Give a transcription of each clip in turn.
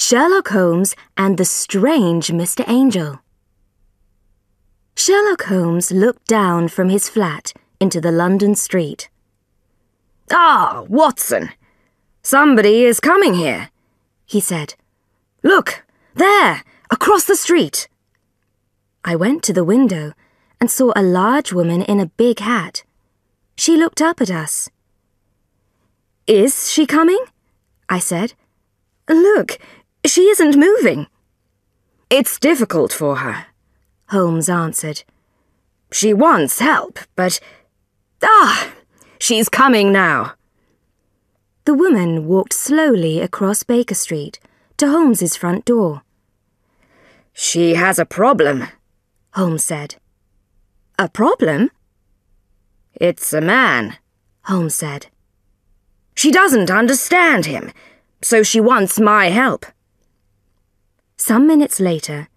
Sherlock Holmes and the Strange Mr. Angel. Sherlock Holmes looked down from his flat into the London street. "Ah, Watson! Somebody is coming here," he said. "Look, there, across the street." I went to the window and saw a large woman in a big hat. She looked up at us. "Is she coming?" I said. "Look, she isn't moving." "It's difficult for her," Holmes answered. "She wants help, but... she's coming now." The woman walked slowly across Baker Street to Holmes's front door. "She has a problem," Holmes said. "A problem?" "It's a man," Holmes said. "She doesn't understand him, so she wants my help." Some minutes later,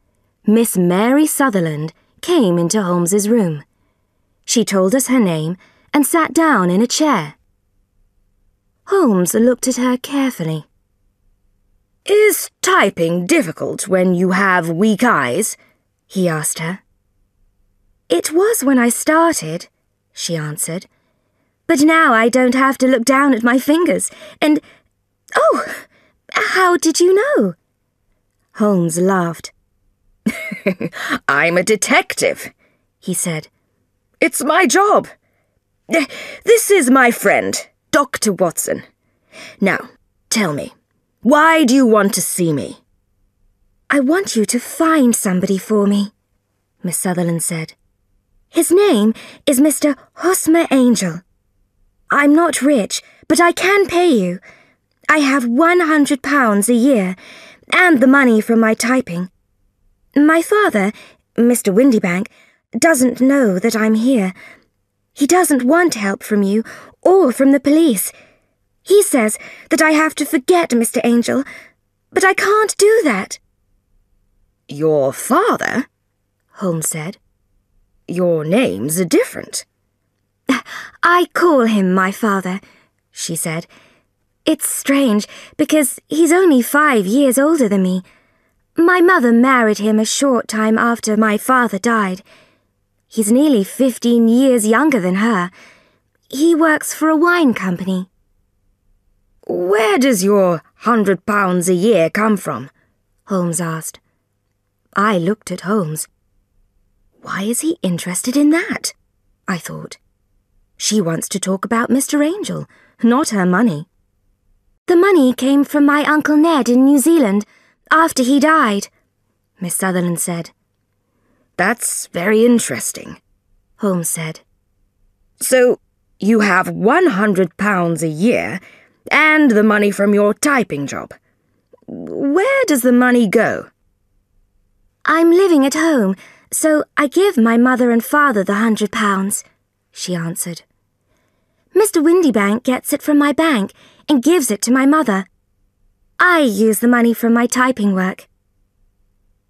Miss Mary Sutherland came into Holmes's room. She told us her name and sat down in a chair. Holmes looked at her carefully. "Is typing difficult when you have weak eyes?" he asked her. "It was when I started," she answered. "But now I don't have to look down at my fingers, and... Oh, how did you know?" Holmes laughed. "I'm a detective," he said. "It's my job. This is my friend, Dr. Watson. Now, tell me, why do you want to see me?" "I want you to find somebody for me," Miss Sutherland said. "His name is Mr. Hosmer Angel. I'm not rich, but I can pay you. I have £100 a year, and the money from my typing. My father, Mr. Windybank, doesn't know that I'm here. He doesn't want help from you or from the police. He says that I have to forget Mr. Angel, but I can't do that." "Your father?" Holmes said. "Your names are different." "I call him my father," she said. "It's strange, because he's only 5 years older than me. My mother married him a short time after my father died. He's nearly 15 years younger than her. He works for a wine company." "Where does your £100 a year come from?" Holmes asked. I looked at Holmes. Why is he interested in that? I thought. She wants to talk about Mr. Angel, not her money. "The money came from my Uncle Ned in New Zealand, after he died," Miss Sutherland said. "That's very interesting," Holmes said. "So, you have £100 a year, and the money from your typing job. Where does the money go?" "I'm living at home, so I give my mother and father the £100, she answered. "Mr. Windybank gets it from my bank and gives it to my mother. I use the money from my typing work."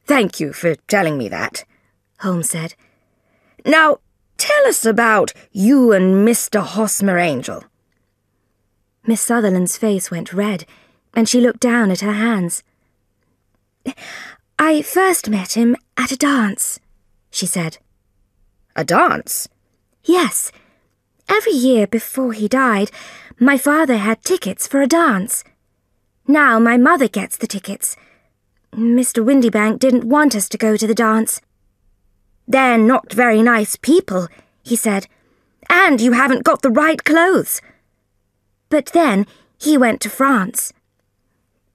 "Thank you for telling me that," Holmes said. "Now, tell us about you and Mr. Hosmer Angel." Miss Sutherland's face went red, and she looked down at her hands. "I first met him at a dance," she said. "A dance?" "Yes. Every year before he died, my father had tickets for a dance. Now my mother gets the tickets. Mr. Windybank didn't want us to go to the dance. 'They're not very nice people,' he said, 'and you haven't got the right clothes.' But then he went to France."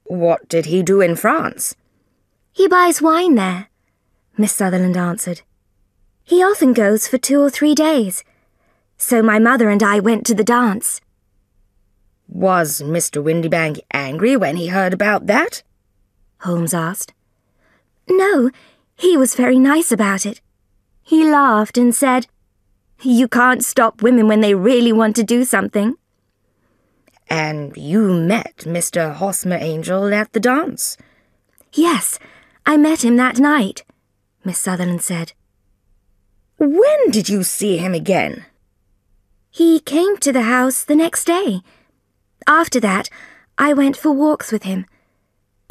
"What did he do in France?" "He buys wine there," Miss Sutherland answered. "He often goes for 2 or 3 days. So my mother and I went to the dance." "Was Mr. Windybank angry when he heard about that?" Holmes asked. "No, he was very nice about it. He laughed and said, 'You can't stop women when they really want to do something.'" "And you met Mr. Hosmer Angel at the dance?" "Yes, I met him that night," Miss Sutherland said. "When did you see him again?" "He came to the house the next day. After that, I went for walks with him.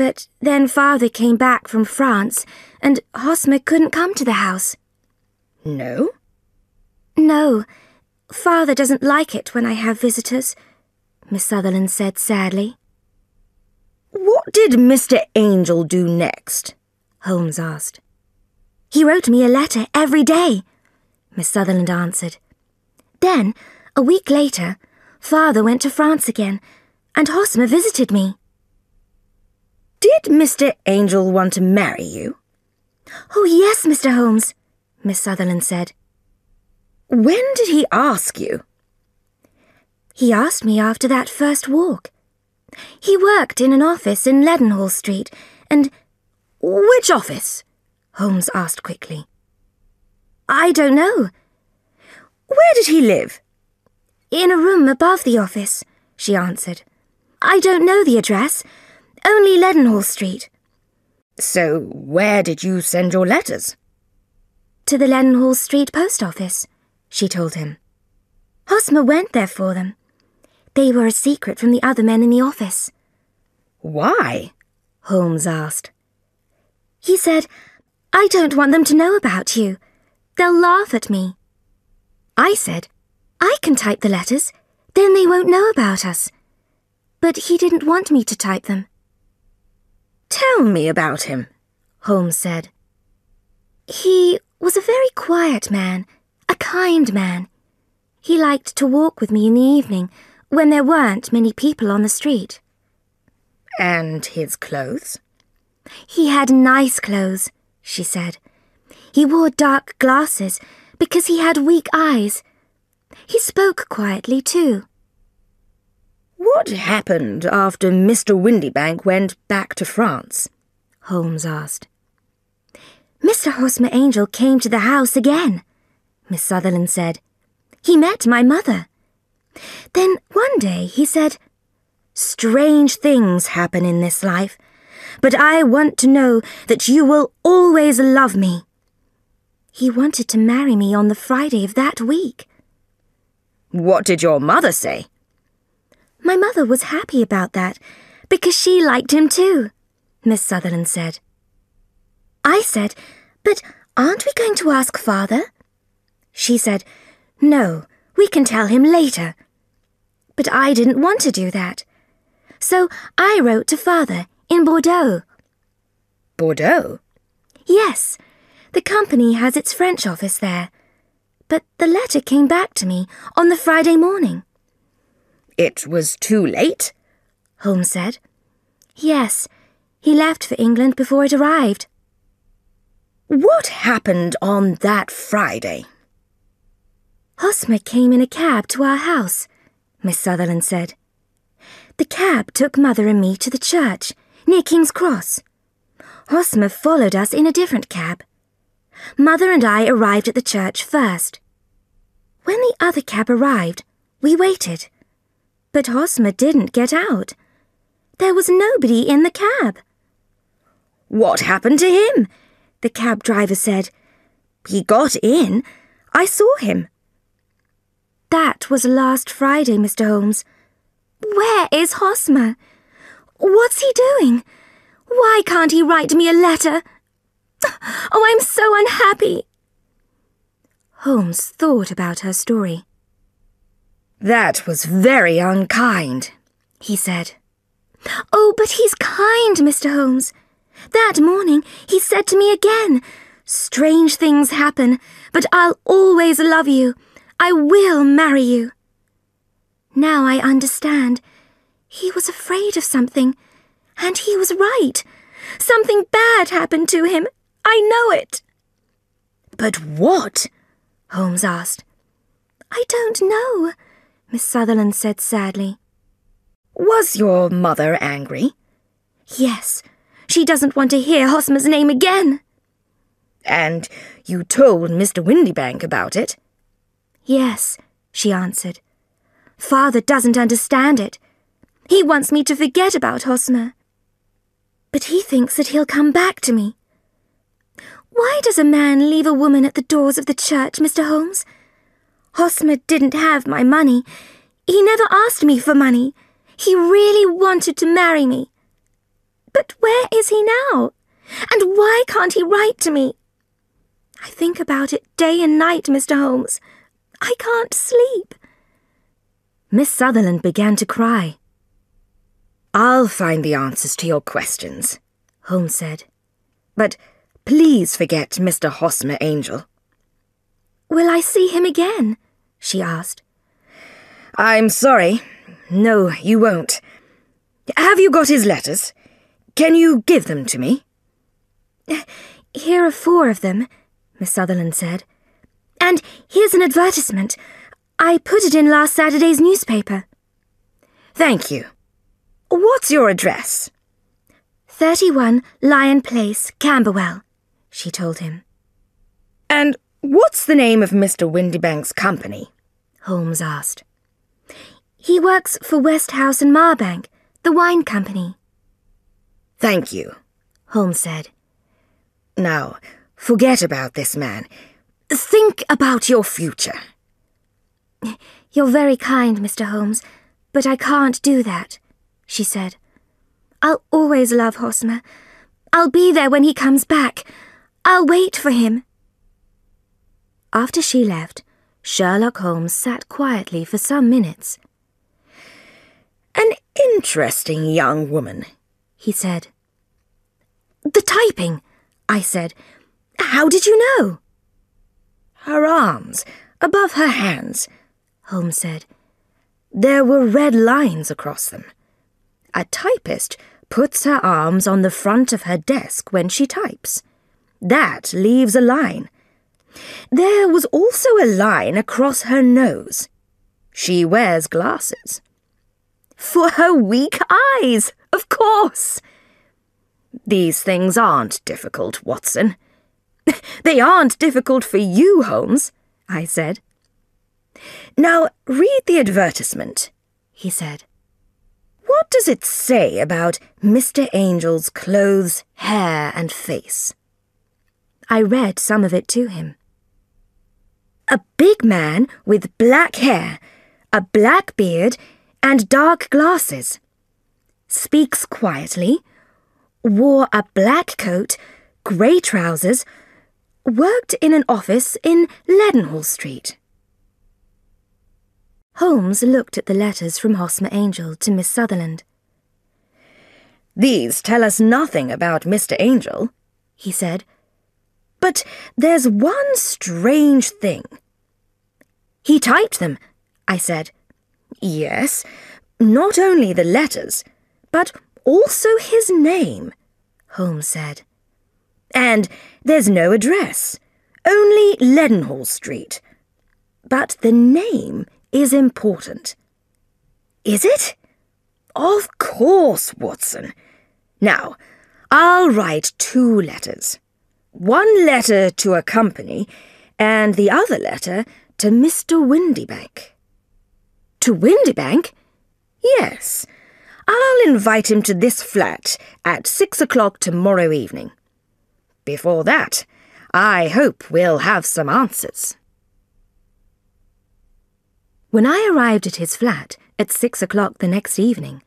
But then Father came back from France and Hosmer couldn't come to the house. No? No, Father doesn't like it when I have visitors, Miss Sutherland said sadly. What did Mr. Angel do next? Holmes asked. He wrote me a letter every day, Miss Sutherland answered. Then, a week later, Father went to France again, and Hosmer visited me. Did Mr. Angel want to marry you? Oh, yes, Mr. Holmes, Miss Sutherland said. When did he ask you? He asked me after that first walk. He worked in an office in Leadenhall Street, and— Which office? Holmes asked quickly. I don't know. Where did he live? In a room above the office, she answered. I don't know the address, only Leadenhall Street. So where did you send your letters? To the Leadenhall Street post office, she told him. Hosmer went there for them. They were a secret from the other men in the office. Why? Holmes asked. He said, I don't want them to know about you. They'll laugh at me. I said, I can type the letters, then they won't know about us. But he didn't want me to type them. Tell me about him, Holmes said. He was a very quiet man, a kind man. He liked to walk with me in the evening, when there weren't many people on the street. And his clothes? He had nice clothes, she said. He wore dark glasses because he had weak eyes. He spoke quietly, too. What happened after Mr. Windybank went back to France? Holmes asked. Mr. Hosmer Angel came to the house again, Miss Sutherland said. He met my mother. Then one day he said, Strange things happen in this life, but I want to know that you will always love me. He wanted to marry me on the Friday of that week. What did your mother say? My mother was happy about that, because she liked him too, Miss Sutherland said. I said, but aren't we going to ask Father? She said, no, we can tell him later. But I didn't want to do that. So I wrote to Father in Bordeaux. Bordeaux? Yes, the company has its French office there. But the letter came back to me on the Friday morning. It was too late? Holmes said. Yes, he left for England before it arrived. What happened on that Friday? Hosmer came in a cab to our house, Miss Sutherland said. The cab took Mother and me to the church, near King's Cross. Hosmer followed us in a different cab. Mother and I arrived at the church first. When the other cab arrived, we waited. But Hosmer didn't get out. There was nobody in the cab. What happened to him? The cab driver said. He got in. I saw him. That was last Friday, Mr. Holmes. Where is Hosmer? What's he doing? Why can't he write me a letter? Oh, I'm so unhappy. Holmes thought about her story. That was very unkind, he said. Oh, but he's kind, Mr. Holmes. That morning he said to me again, strange things happen, but I'll always love you. I will marry you. Now I understand. He was afraid of something, and he was right. Something bad happened to him. I know it. But what? Holmes asked. I don't know, Miss Sutherland said sadly. Was your mother angry? Yes, she doesn't want to hear Hosmer's name again. And you told Mr. Windybank about it? Yes, she answered. Father doesn't understand it. He wants me to forget about Hosmer. But he thinks that he'll come back to me. Why does a man leave a woman at the doors of the church, Mr. Holmes? Hosmer didn't have my money. He never asked me for money. He really wanted to marry me. But where is he now? And why can't he write to me? I think about it day and night, Mr. Holmes. I can't sleep. Miss Sutherland began to cry. "I'll find the answers to your questions," Holmes said. "But please forget Mr. Hosmer Angel." Will I see him again? She asked. "I'm sorry. No, you won't. Have you got his letters? Can you give them to me?" Here are 4 of them, Miss Sutherland said. And here's an advertisement. I put it in last Saturday's newspaper. "Thank you. What's your address?" 31 Lion Place, Camberwell, she told him. "And what's the name of Mr. Windybank's company?" Holmes asked. He works for Westhouse and Marbank, the wine company. "Thank you," Holmes said. "Now, forget about this man. Think about your future." You're very kind, Mr. Holmes, but I can't do that, she said. I'll always love Hosmer. I'll be there when he comes back. I'll wait for him. After she left, Sherlock Holmes sat quietly for some minutes. "An interesting young woman," he said. The typing, I said. How did you know? "Her arms, above her hands," Holmes said. "There were red lines across them. A typist puts her arms on the front of her desk when she types. That leaves a line. There was also a line across her nose. She wears glasses." For her weak eyes, of course. "These things aren't difficult, Watson." "They aren't difficult for you, Holmes," I said. "Now read the advertisement," he said. "What does it say about Mr. Angel's clothes, hair, and face?" I read some of it to him. "A big man with black hair, a black beard, and dark glasses. Speaks quietly, wore a black coat, grey trousers, worked in an office in Leadenhall Street." Holmes looked at the letters from Hosmer Angel to Miss Sutherland. "These tell us nothing about Mr. Angel," he said. "But there's one strange thing." "He typed them," I said. "Yes, not only the letters, but also his name," Holmes said. "And there's no address, only Leadenhall Street. But the name is important." "Is it?" "Of course, Watson. Now, I'll write 2 letters. One letter to a company, and the other letter to Mr. Windybank." "To Windybank?" "Yes. I'll invite him to this flat at 6 o'clock tomorrow evening. Before that, I hope we'll have some answers." When I arrived at his flat at 6 o'clock the next evening,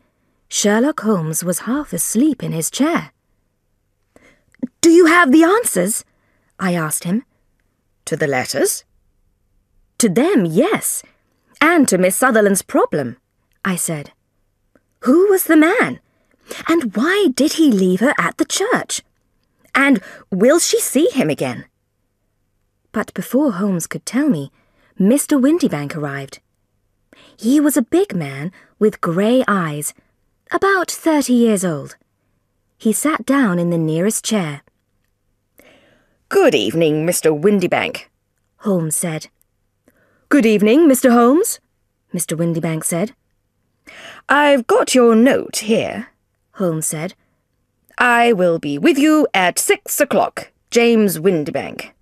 Sherlock Holmes was half asleep in his chair. "Do you have the answers?" I asked him. "To the letters?" "To them, yes, and to Miss Sutherland's problem," I said. "Who was the man? And why did he leave her at the church? And will she see him again?" But before Holmes could tell me, Mr. Windybank arrived. He was a big man with grey eyes, about 30 years old. He sat down in the nearest chair. "Good evening, Mr. Windybank," Holmes said. "Good evening, Mr. Holmes," Mr. Windybank said. "I've got your note here," Holmes said. "I will be with you at 6 o'clock, James Windybank."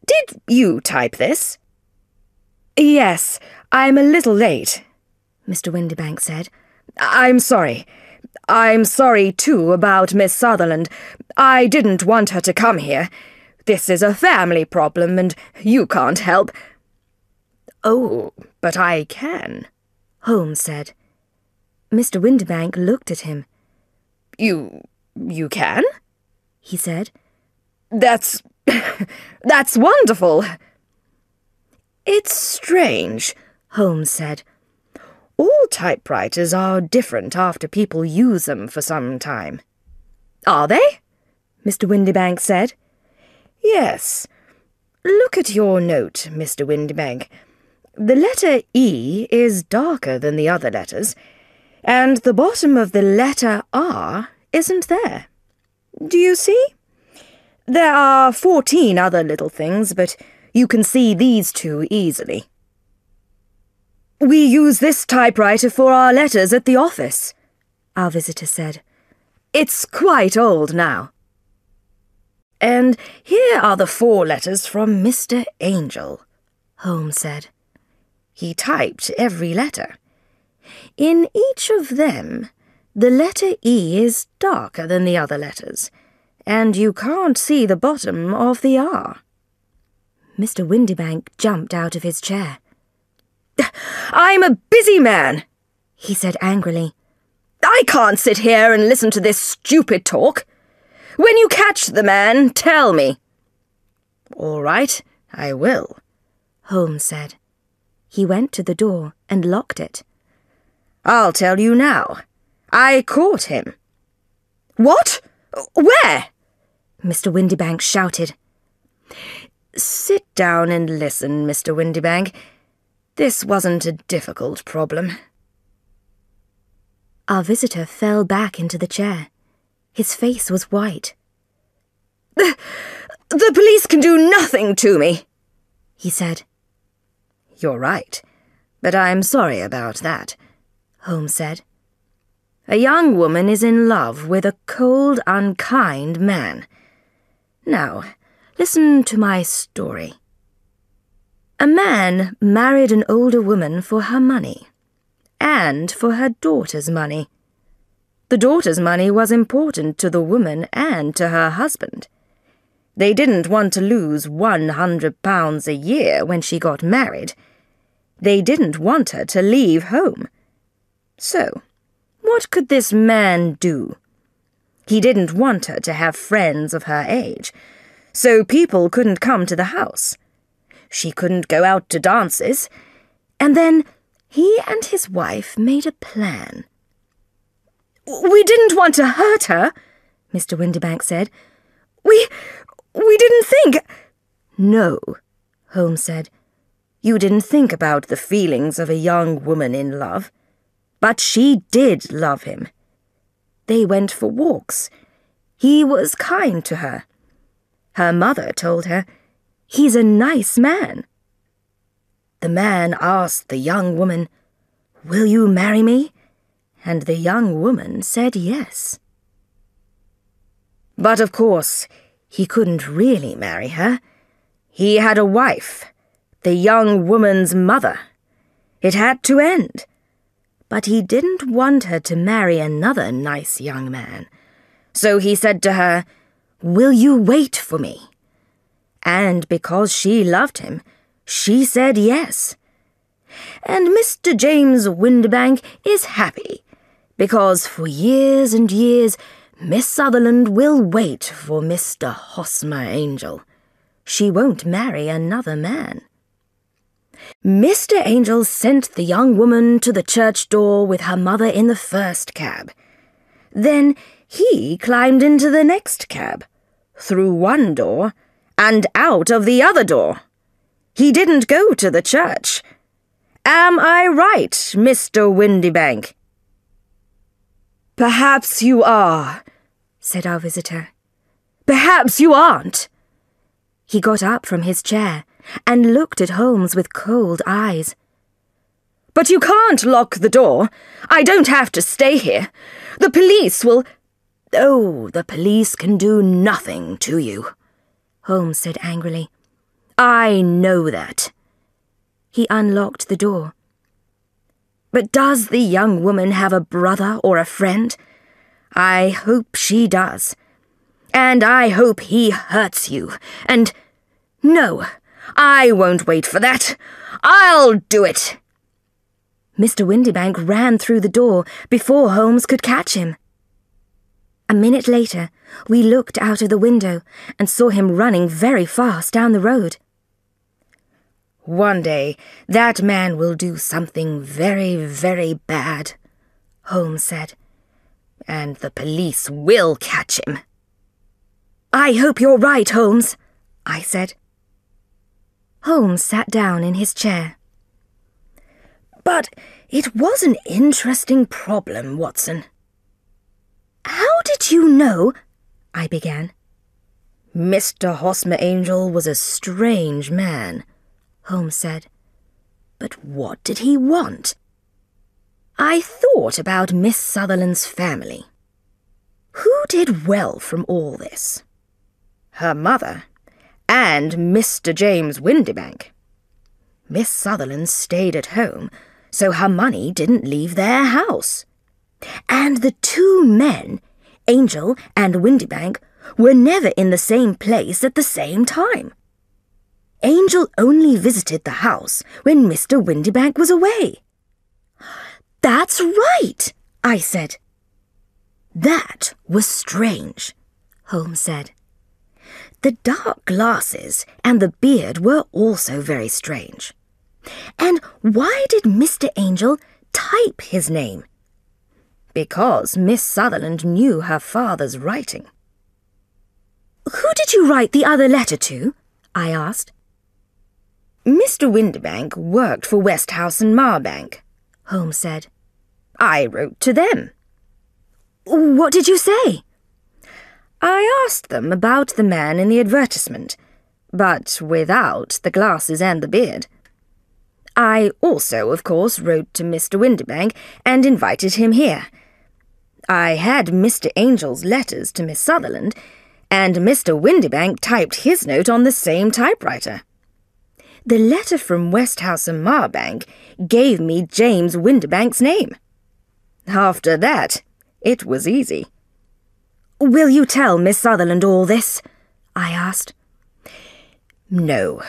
"Did you type this?" "Yes, I'm a little late," Mr. Windybank said. "I'm sorry. I'm sorry, too, about Miss Sutherland. I didn't want her to come here. This is a family problem, and you can't help." "Oh, but I can," Holmes said. Mr. Windybank looked at him. You can? he said. That's wonderful. It's strange, Holmes said. All typewriters are different after people use them for some time. Are they? Mr. Windibank said. Yes. Look at your note, Mr. Windibank. The letter E is darker than the other letters, and the bottom of the letter R isn't there. Do you see? There are 14 other little things, but you can see these two easily. We use this typewriter for our letters at the office, our visitor said. It's quite old now. And here are the 4 letters from Mr. Angel, Holmes said. He typed every letter. In each of them, the letter E is darker than the other letters, and you can't see the bottom of the R. Mr. Windibank jumped out of his chair. I'm a busy man, he said angrily. I can't sit here and listen to this stupid talk. When you catch the man, tell me. All right, I will, Holmes said. He went to the door and locked it. I'll tell you now. I caught him. What? Where? Mr. Windibank shouted. Sit down and listen, Mr. Windibank. This wasn't a difficult problem. Our visitor fell back into the chair. His face was white. The police can do nothing to me, he said. You're right, but I'm sorry about that, Holmes said. A young woman is in love with a cold, unkind man. Now, listen to my story. A man married an older woman for her money, and for her daughter's money. The daughter's money was important to the woman and to her husband. They didn't want to lose £100 a year when she got married. They didn't want her to leave home. So, what could this man do? He didn't want her to have friends of her age, so people couldn't come to the house. She couldn't go out to dances, and then he and his wife made a plan. We didn't want to hurt her, Mr. Windibank said. We didn't think... No, Holmes said. You didn't think about the feelings of a young woman in love. But she did love him. They went for walks. He was kind to her. Her mother told her, "He's a nice man." The man asked the young woman, "Will you marry me?" And the young woman said yes. But of course, he couldn't really marry her. He had a wife, the young woman's mother. It had to end. But he didn't want her to marry another nice young man. So he said to her, "Will you wait for me?" And because she loved him, she said yes. And Mr. James Windibank is happy, because for years and years, Miss Sutherland will wait for Mr. Hosmer Angel. She won't marry another man. Mr. Angel sent the young woman to the church door with her mother in the first cab. Then he climbed into the next cab, through one door and out of the other door. He didn't go to the church. Am I right, Mr. Windibank? Perhaps you are, said our visitor. Perhaps you aren't. He got up from his chair and looked at Holmes with cold eyes. But you can't lock the door. I don't have to stay here. The police will... Oh, the police can do nothing to you, Holmes said angrily. I know that. He unlocked the door. But does the young woman have a brother or a friend? I hope she does. And I hope he hurts you. And... No, I won't wait for that. I'll do it. Mr. Windibank ran through the door before Holmes could catch him. A minute later, we looked out of the window and saw him running very fast down the road. "One day, that man will do something very, very bad," Holmes said. "And the police will catch him." "I hope you're right, Holmes," I said. Holmes sat down in his chair. "But it was an interesting problem, Watson." "How did you know—" I began. "Mr. Hosmer Angel was a strange man," Holmes said. "But what did he want?" I thought about Miss Sutherland's family. Who did well from all this? Her mother and Mr. James Windibank. Miss Sutherland stayed at home, so her money didn't leave their house. And the two men, Angel and Windibank, were never in the same place at the same time. Angel only visited the house when Mr. Windibank was away. "That's right," I said. "That was strange," Holmes said. The dark glasses and the beard were also very strange. And why did Mr. Angel type his name? Because Miss Sutherland knew her father's writing. "Who did you write the other letter to?" I asked. "Mr. Windibank worked for Westhouse and Marbank," Holmes said. "I wrote to them." "What did you say?" "I asked them about the man in the advertisement, but without the glasses and the beard. I also, of course, wrote to Mr. Windibank and invited him here. I had Mr. Angel's letters to Miss Sutherland, and Mr. Windibank typed his note on the same typewriter. The letter from Westhouse and Marbank gave me James Windibank's name. After that, it was easy." "Will you tell Miss Sutherland all this?" I asked. "No,"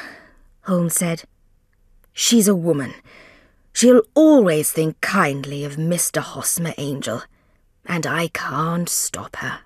Holmes said. "She's a woman. She'll always think kindly of Mr. Hosmer Angel, and I can't stop her."